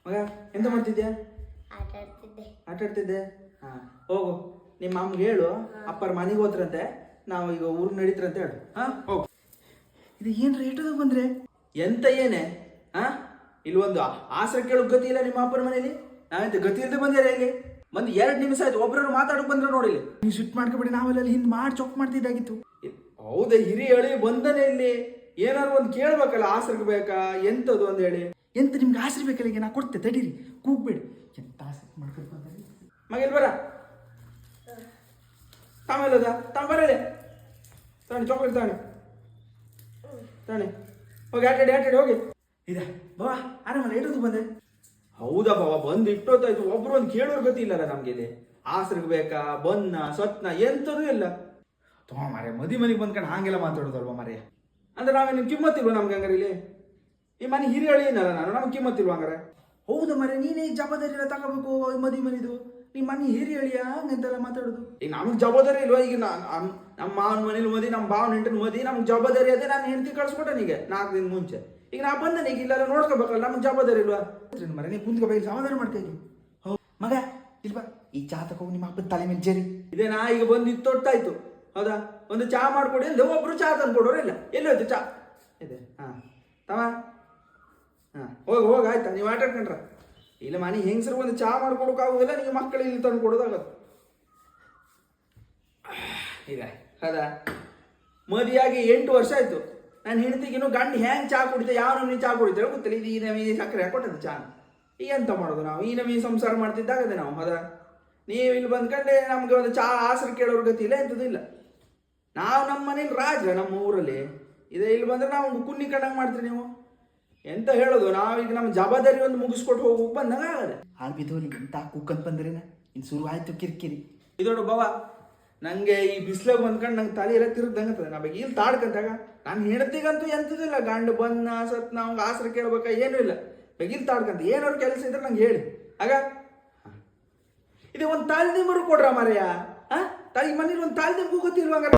ಮಗ ಎಂತ ಮಾಡ್ತಿದ್ಯಾ? ಆಟ ಆಡ್ತಿದ್ದೆ. ಹಾ ಹೋಗು, ನಿಮ್ಮ ಅಮ್ಮಗೆ ಹೇಳು ಅಪ್ಪರ ಮನೆಗೆ ಹೋದ್ರಂತೆ, ನಾವು ಈಗ ಊರಿಗೆ ನಡೀತ್ರಂತ ಹೇಳು. ಹಾ ಹೋಗು. ಇದು ಏನ್ರ ಇಟ್ಟದ ಬಂದ್ರೆ ಎಂತ ಏನೇ? ಹಾ ಇಲ್ಲಿ ಒಂದು ಆಸರೆ ಕೇಳೋಕ್ ಗತಿ ಇಲ್ಲ ನಿಮ್ಮ ಅಪ್ಪನ ಮನೇಲಿ. ನಾವೆಂತ ಗತಿ ಇಲ್ಲದೆ ಬಂದಿರ ಇಲ್ಲಿ? ಒಂದು 2 ನಿಮಿಷ ಆಯ್ತು ಒಬ್ರು ಮಾತಾಡಕ್ ಬಂದ್ರೆ ನೋಡಿಲಿ. ನೀವು ಸಿಟ್ ಮಾಡ್ಕೊಬೇಡಿ, ನಾವೆಲ್ಲ ಹಿಂದ್ ಮಾಡಿ ಚೊಕ್ ಮಾಡ್ತಿದ್ದಾಗಿತ್ತು. ಹೌದಾ, ಹಿರಿ ಹೇಳಿ ಬಂದನೆ ಇಲ್ಲಿ. ಏನಾದ್ರು ಒಂದು ಕೇಳ್ಬೇಕಲ್ಲ, ಆಸರ್ಗೆ ಬೇಕಾ ಎಂತದು ಅಂತ ಹೇಳಿ. ಎಂತ ನಿಮ್ಗೆ ಆಸರೆ ಬೇಕಲ್ಲ, ಈಗ ನಾ ಕೊಡ್ತೆ, ತಡೀರಿ, ಕೂಗ್ಬೇಡಿ. ಎಂತ ಆಸರೆ ಮಾಡ್ಕೊಂಡು ಮಗಲ್ ಬರ ತಾಮೇಲದ ಬರಲೆ ತಾಣಿ ಚಾಕ್ಲೇಟ್ ತಾಣಿ ಹೋಗಿ ಆಟಾಡಿ ಹೋಗಿ. ಇದೆ ಬಾವಾ, ಆರಾಮಲ್ಲ ಇಟ್ಟೋದು ಬಂದೆ? ಹೌದಾ ಬಾವಾ, ಬಂದು ಇಟ್ಟೋತಾಯ್ತು. ಒಬ್ರು ಒಂದು ಕೇಳೋರ್ ಗತಿ ಇಲ್ಲಲ್ಲ ನಮ್ಗೆ ಇಲ್ಲಿ. ಆಸರ್ಗೆ ಬೇಕಾ, ಬನ್ನ ಸತ್ನ ಎಂತದೂ ಇಲ್ಲ. ಮಾರೇ ಮನೆಗೆ ಬಂದ್ಕೊಂಡು ಹಾಗೆಲ್ಲ ಮಾತಾಡೋದಲ್ವ ಮಾರೇ? ಅಂದ್ರೆ ನಾವೇನು ಕಿಮ್ಮತ್ತಿಲ್ವ ನಮ್ಗೆ ಹಂಗಾರೆ? ಇಲ್ಲಿ ಈ ಮನೆ ಹಿರಿಯಳಿ ಏನಲ್ಲ ನಾನು, ನಮ್ಗೆ ಕಿಮ್ಮತ್ತಿಲ್ವ ಹಂಗಾರೆ? ಹೌದಾ ಮಾರೇ, ನೀನೇ ಜವಾಬ್ದಾರಿ ಎಲ್ಲ ತಗೋಬೇಕು. ಮನೆದು ನಿಮ್ಮ ಮನೆ ಹಿರಿಯಳಿಯ ಹಂಗಂತೆಲ್ಲ ಮಾತಾಡೋದು. ಈಗ ನಮ್ಗೆ ಜವಾಬ್ದಾರಿ ಇಲ್ವಾ? ಈಗ ನಮ್ಮ ಮಾವನ ಮನೇಲಿ ಮದಿ, ನಮ್ಮ ಭಾವನ ಹೆಂಡನ ಮದಿ, ನಮ್ಗೆ ಜವಾಬ್ದಾರಿ ಅದೇ. ನಾನು ಹೆಂಡತಿ ಕಳ್ಸ್ಕೊಟ್ಟೆ ನೀಗೆ 4 ದಿನ ಮುಂಚೆ. ಈಗ ನಾ ಬಂದೇನೆ, ಈಗ ಇಲ್ಲೆಲ್ಲ ನೋಡ್ಕೋಬೇಕಲ್ಲ, ನಮ್ಗೆ ಜವಾಬ್ದಾರಿ ಇಲ್ವಾ? ಮರ ನೀವು ಕುಂತ್ಕೋಬೇಕು, ಸಮಾಧಾನ ಮಾಡ್ತೀನಿ. ಹೌದು ಮಗ, ಇಲ್ವಾ ಈ ಚಾ ತಗೋ, ನಿಮ್ಮ ಹಬ್ಬದ ತಲೆ ಮೇಲೆ ಜರಿ ಇದೆ. ನಾ ಈಗ ಬಂದು ಇತ್ತೊಟ್ಟಾಯ್ತು. ಹೌದಾ, ಒಂದು ಚಾ ಮಾಡ್ಕೊಡಿ ಎಲ್ಲ. ಒಬ್ರು ಚಾ ತಂದು ಕೊಡೋರು ಇಲ್ಲ. ಎಲ್ಲಿ ಹೋಯ್ತು ಚಾ? ಇದೆ. ಹಾ ತಮ್ಮ, ಹಾ ಹೋಗಿ ಆಯ್ತಾ? ನೀವು ಆಟ ಆಡ್ಕೊಂಡ್ರ ಇಲ್ಲ? ಮನೆ ಹೆಂಗಸರು ಒಂದು ಚಾ ಮಾಡ್ಕೊಡೋಕ್ಕಾಗೋದಿಲ್ಲ, ನೀವು ಮಕ್ಕಳಿಗೆ ಇಲ್ಲಿ ತಂದು ಕೊಡೋದಾಗತ್ತೆ. ಇದೆ ಹೌದಾ, ಮದುವೆಯಾಗಿ 8 ವರ್ಷ ಆಯ್ತು. ನಾನು ಹೆಂಡತಿಗಿನ್ನು ಗಂಡು ಹೆಂಗೆ ಚಾ ಕುಡಿತೆ, ಯಾವ ನಮೂನಿ ಚಾ ಕುಡಿತೇವೆ ಗೊತ್ತಿಲ್ಲ. ಇದು ಈ ನಮೂನಿ ಸಕ್ಕರೆ ಹಾಕೊಟ್ಟದ್ದು ಚಾ. ಈಗ ಎಂತ ಮಾಡೋದು ನಾವು? ಈ ನಮೂನಿ ಸಂಸಾರ ಮಾಡ್ತಿದ್ದಾಗದೆ ನಾವು. ಹೌದಾ, ನೀವು ಇಲ್ಲಿ ಬಂದ್ಕೊಂಡೆ ನಮ್ಗೆ ಒಂದು ಚಾ ಆಸರೆ ಕೇಳೋರ್ ಗತಿ ಇಲ್ಲ, ಎಂಥದ್ದು ಇಲ್ಲ. ನಾವು ನಮ್ಮ ಮನೇಲಿ ರಾಜ, ನಮ್ಮ ಊರಲ್ಲಿ ಇದೆ. ಇಲ್ಲಿ ಬಂದ್ರೆ ನಾವು ಕುನ್ನಿ ಕಂಡಂಗೆ ಮಾಡ್ತೀರಿ ನೀವು. ಎಂತ ಹೇಳೋದು, ನಾವೀಗ ನಮ್ಮ ಜವಾಬ್ದಾರಿ ಒಂದು ಮುಗಿಸ್ಕೊಟ್ಟು ಹೋಗಿ ಬಂದಾಗ ಆಗದೆ. ಆಗ್ಬಿದ್ದವ್ರಿ ಎಂತ ಕುಕ್ಕಂತ ಬಂದ್ರೇನ ಇನ್ನು ಶುರು ಆಯ್ತು ಕಿರಿಕಿರಿ. ಇದೋಡು ಬಾವ, ನನಗೆ ಈ ಬಿಸಿಲಾಗ ಬಂದ್ಕೊಂಡು ನಂಗೆ ತಲೆ ಎಲ್ಲ ತಿರುಗ್ದಂಗತ್ತದ. ನಾ ಬಗ್ಗೆ ಇಲ್ಲಿ ತಾಡ್ಕಂತಾಗ ನಾನು ಹೆಣ್ತಿಗಂತೂ ಎಂಥದಿಲ್ಲ. ಗಂಡು ಬನ್ನ ಸತ್ ನಾವು ಆಸರೆ ಕೇಳ್ಬೇಕಾ ಏನೂ ಇಲ್ಲ. ಬೆಗಿಲ್ ತಾಡ್ಕಂತ ಏನಾದ್ರು ಕೆಲಸ ಇದ್ರೆ ನಂಗೆ ಹೇಳಿ. ಆಗ ಇದು ಒಂದು ತಾಳ್ದಿಂಬರು ಕೊಡ್ರ ಮಾರಯ್ಯ. ಈ ಮನೇಲಿ ಒಂದು ತಾಳ್ದಿಂಬು ಗೊತ್ತಿಲ್ವಂಗಾರ.